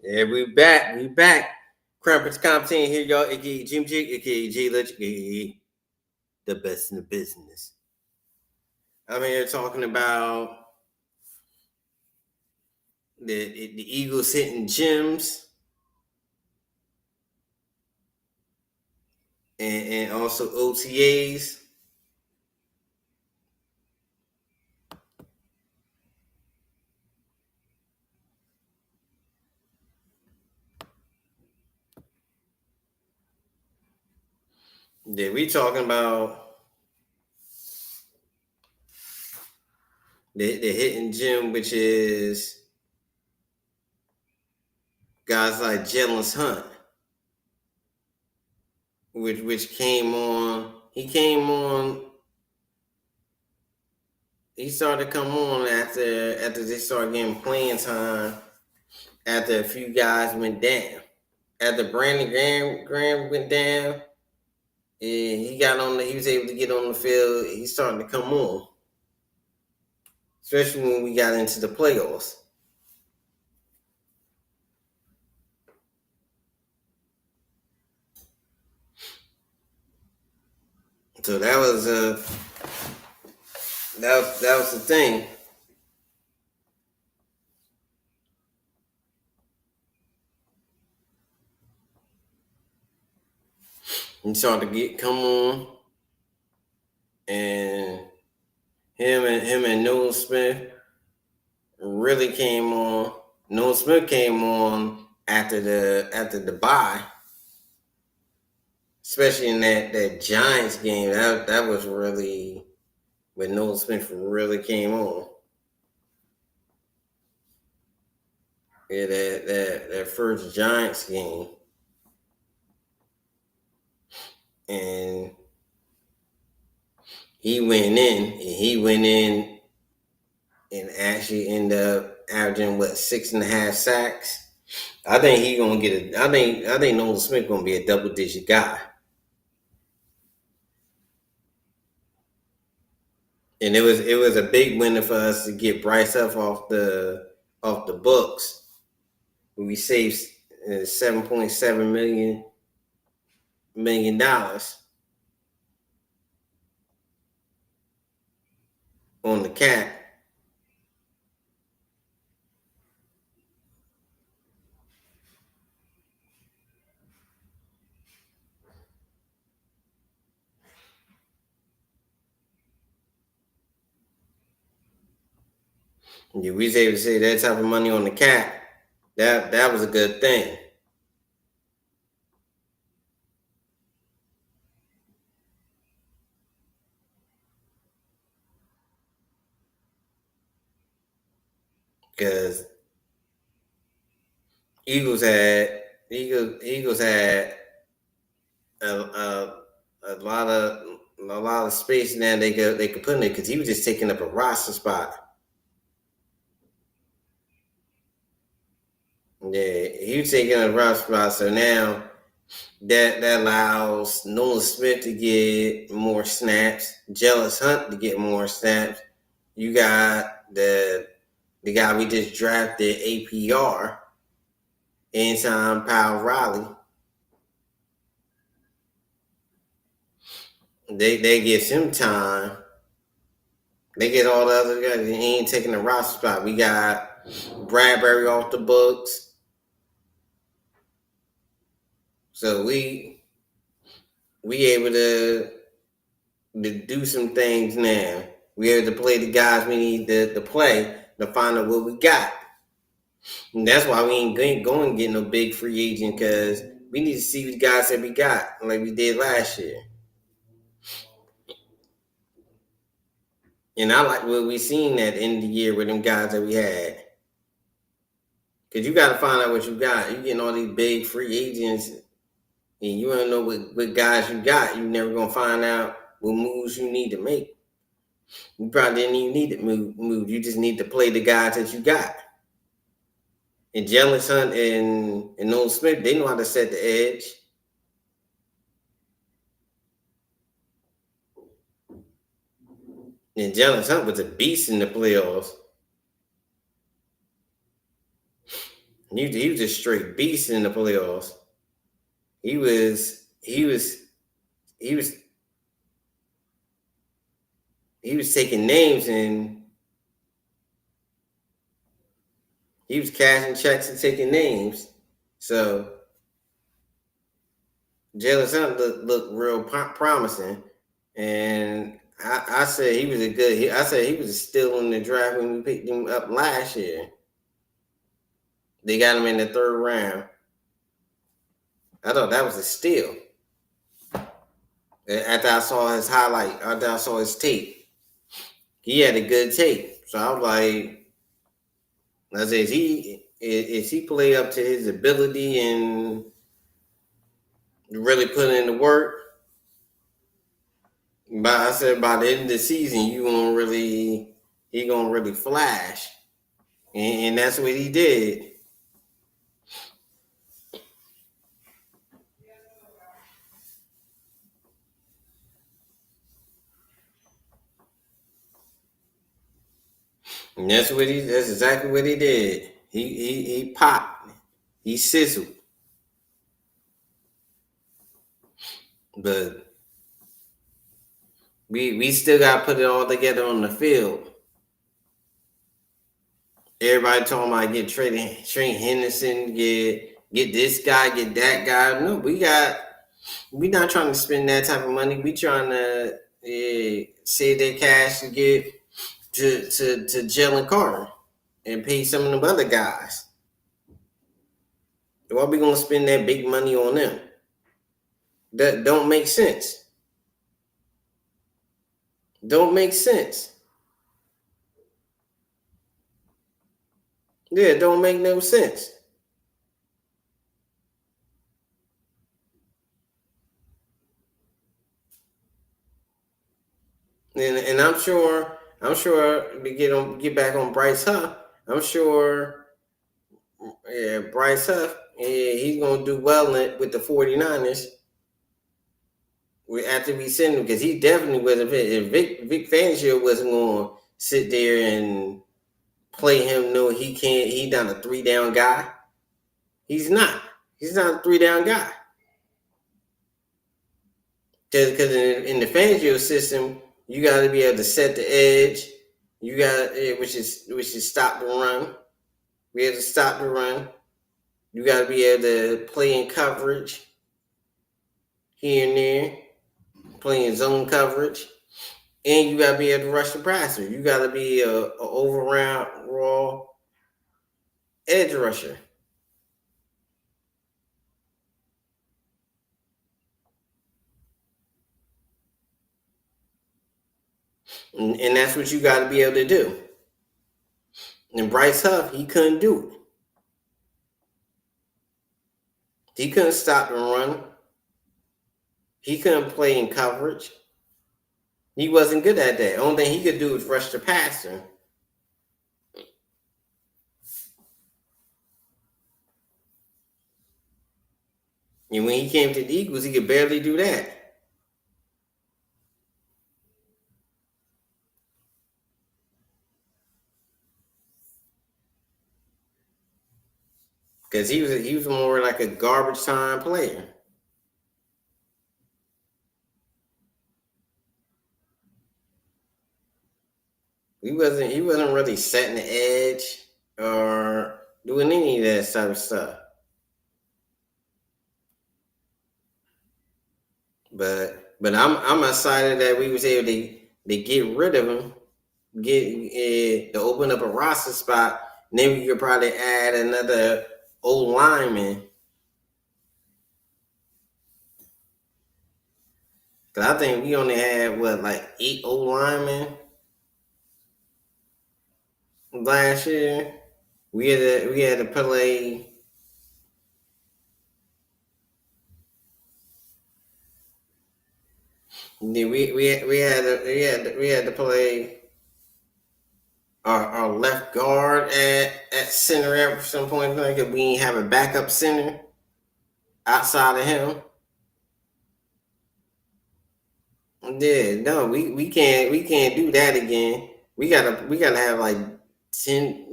Yeah, we back. We back. Crumpets Compton here, y'all. AKA Jim Jig, AKA J Legend, AKA the best in the business. I'm here talking about the Eagles hitting gyms and also OTAs. Yeah, we talking about the hitting gym, which is guys like Jalen Hunt, which came on. He started to come on after they started getting playing time. After a few guys went down, after Brandon Graham went down, and he was able to get on the field. He's starting to come on, especially when we got into the playoffs. So that was the thing. He started to come on, and him and Noah Smith really came on. Noah Smith came on after the bye, especially in that Giants game. That was really when Noah Smith really came on. Yeah, that first Giants game, and he went in and actually ended up averaging what 6.5 sacks. I think he gonna get a. I think Nolan Smith gonna be a double-digit guy, and it was a big winner for us to get Bryce Huff off the books. We saved $7.7 million on the cap. Yeah, we was able to save that type of money on the cap. That was a good thing. Because Eagles had a, a, a lot of space now they could put in it because he was just taking up a roster spot. Yeah, he was taking up a roster spot, so now that allows Nolan Smith to get more snaps, Jealous Hunt to get more snaps. You got the guy we just drafted, APR, Anytime Powell Riley. They give him time. They get all the other guys. He ain't taking the roster spot. We got Bradbury off the books. So we able to do some things now. We able to play the guys we need to play to find out what we got. And that's why we ain't going to get no big free agent because we need to see the guys that we got like we did last year. And I like what we seen at the end of the year with them guys that we had. Because you got to find out what you got. You getting all these big free agents, and you don't know what guys you got. You never going to find out what moves you need to make. You probably didn't even need to move. You just need to play the guys that you got. And Jalen Hunt and Nolan Smith, they know how to set the edge. And Jalen Hunt was a beast in the playoffs. He was a straight beast in the playoffs. He was he was taking names and he was cashing checks and taking names. So Jalen Suggs looked real promising, and I said he was a good. I said he was a steal in the draft when we picked him up last year. They got him in the third round. I thought that was a steal. After I saw his highlight, after I saw his tape, he had a good tape. So I was like, I said, is he play up to his ability and really put in the work? But I said by the end of the season, he gonna really flash, and that's what he did. And that's exactly what he did. He popped, he sizzled, but we still got to put it all together on the field. Everybody talking about get Trey Henderson, get this guy, get that guy. No, we not trying to spend that type of money. We trying to save that cash to get to Jalen Carter and pay some of them other guys. Why we gonna spend that big money on them? That don't make sense. Don't make sense. Yeah, it don't make no sense. And I'm sure to get back on Bryce Huff. I'm sure, yeah, Bryce Huff, yeah, he's gonna do well with the 49ers after we send him because he definitely wasn't fit. If Vic Fangio wasn't gonna sit there and play him, no, he can't. He's not a 3-down guy. He's not. He's not a 3-down guy. Because in the Fangio system, you got to be able to set the edge. You got which is stop the run. We have to stop the run. You got to be able to play in coverage here and there, playing zone coverage, and you got to be able to rush the passer. You got to be a overround raw edge rusher. And that's what you got to be able to do. And Bryce Huff, he couldn't do it. He couldn't stop the run. He couldn't play in coverage. He wasn't good at that. Only thing he could do was rush the passer. And when he came to the Eagles, he could barely do that. Because he was more like a garbage time player. He wasn't really setting the edge or doing any of that type of stuff. But I'm excited that we was able to get rid of him, to open up a roster spot. And then we could probably add another old lineman. Cause I think we only had like 8 old linemen last year. We had to play. We had to play our left guard at center at some point. Like we didn't have a backup center outside of him. Yeah, no, we can't do that again. We gotta have like 10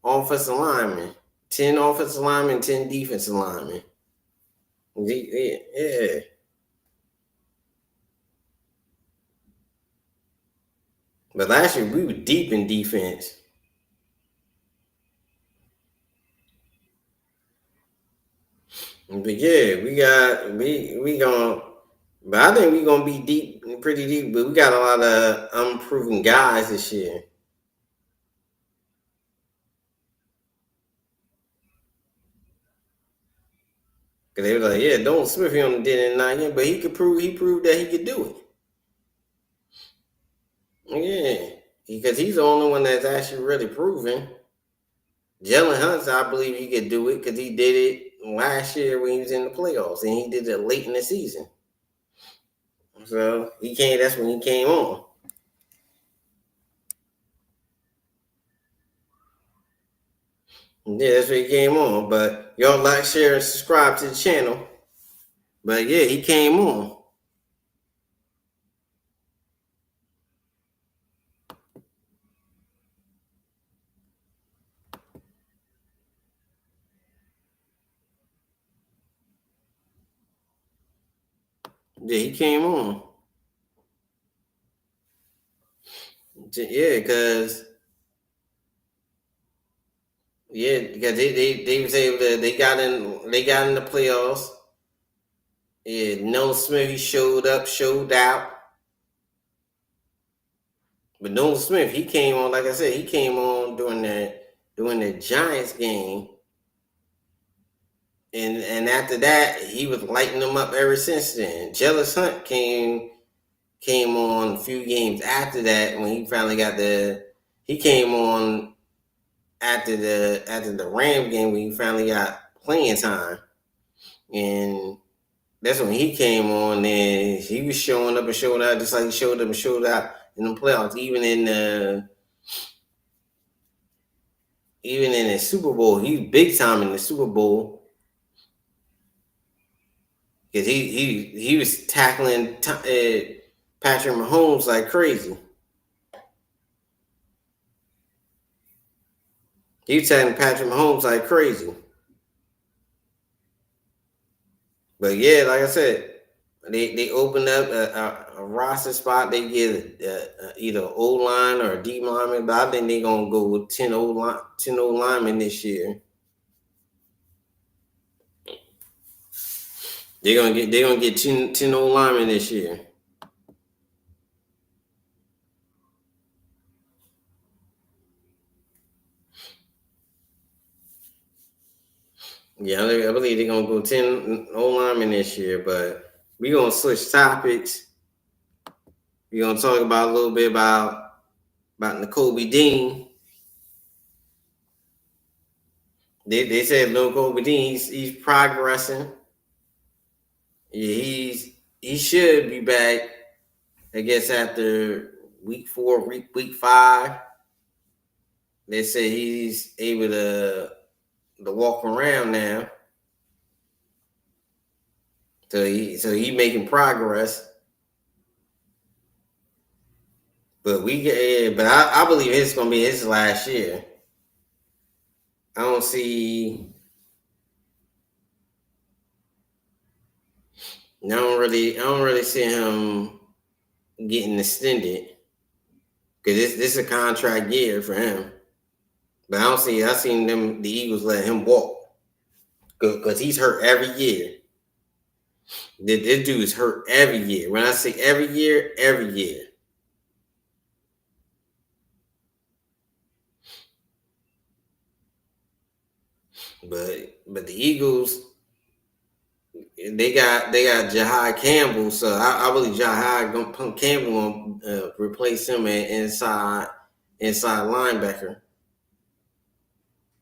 offensive linemen. 10 offensive linemen, 10 defensive linemen. Yeah. But last year we were deep in defense. But yeah, we gonna. But I think we gonna be deep, pretty deep. But we got a lot of unproven guys this year. Cause they were like, yeah, Don Smith he only did it in 9 years, but he proved that he could do it. Yeah, because he's the only one that's actually really proven. Jalen Hurts, I believe he could do it because he did it last year when he was in the playoffs, and he did it late in the season. So he came. That's when he came on. Yeah, that's when he came on. But y'all like, share, and subscribe to the channel. But yeah, he came on. Yeah, he came on. Yeah, because they was able to they got in the playoffs. Yeah, Nolan Smith he showed up, showed out. But Nolan Smith he came on, like I said, he came on during the Giants game. And after that, he was lighting them up ever since then. Jealous Hunt came on a few games after that when he finally got the he came on after the Ram game when he finally got playing time. And that's when he came on and he was showing up and showed out just like he showed up and showed out in the playoffs, even in the Super Bowl. He was big time in the Super Bowl because he was tackling Patrick Mahomes like crazy. He was tackling Patrick Mahomes like crazy. But yeah, like I said, they opened up a roster spot. They get either O line or a D lineman, but I think they're gonna go with 10 O linemen this year. They're gonna get 10 O linemen this year. Yeah, I believe they're gonna go 10 O linemen this year. But we're gonna switch topics. We're gonna talk about a little bit about N'Kobe Dean. They said N'Kobe Dean he's progressing. Yeah, he should be back. I guess after week 4, week 5, they say he's able to walk around now. So he making progress. But I believe it's gonna be his last year. I don't see. I don't really see him getting extended because this is a contract year for him. But I don't see. I seen the Eagles let him walk because he's hurt every year. This dude is hurt every year. When I say every year, every year. But the Eagles they got Jahai Campbell, so I believe Campbell gonna replace him at inside linebacker.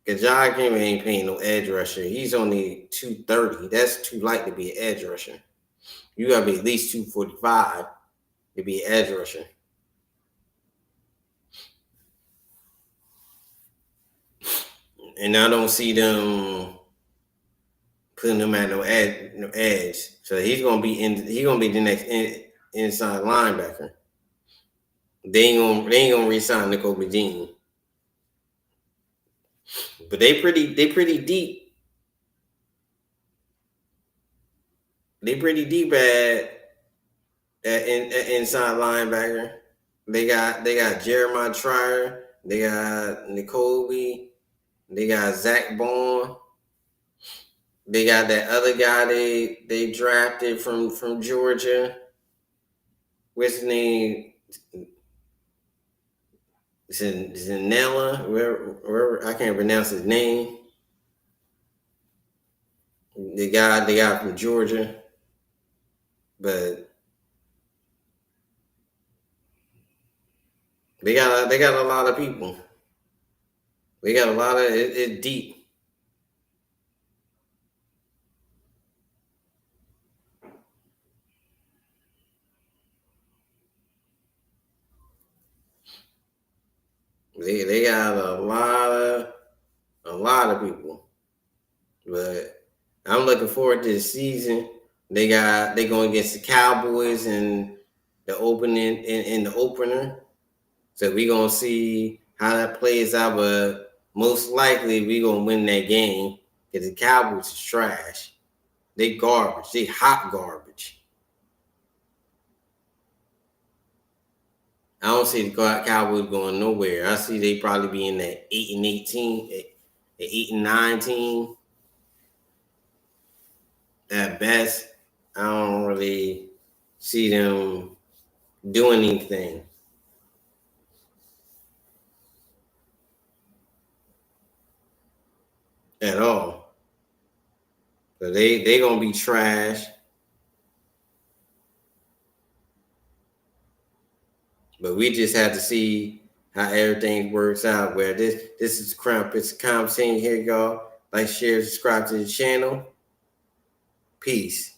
Cause Jahai Campbell ain't paying no edge rusher. He's only 230. That's too light to be an edge rusher. You gotta be at least 245 to be an edge rusher. And I don't see them putting him at no edge. So he's gonna be the next inside linebacker. They ain't gonna re-sign N'Kobe Dean. But they pretty deep. They pretty deep at inside linebacker. They got Jeremiah Trier. They got Nicobe. They got Zach Bond. They got that other guy they drafted from Georgia. What's his name? Zanella. Wherever I can't pronounce his name. The guy from Georgia, but they got a lot of people. They got a lot of it's deep. They got a lot of people. But I'm looking forward to the season. They going against the Cowboys in the opening in the opener. So we gonna see how that plays out, but most likely we gonna win that game because the Cowboys is trash. They garbage. They hot garbage. I don't see the Cowboys going nowhere. I see they probably be in that 8-18, 8-9 at best. I don't really see them doing anything at all. So they gonna be trash. But we just have to see how everything works out. Where this is Crump. It's a conversation here, y'all. Like, share, subscribe to the channel. Peace.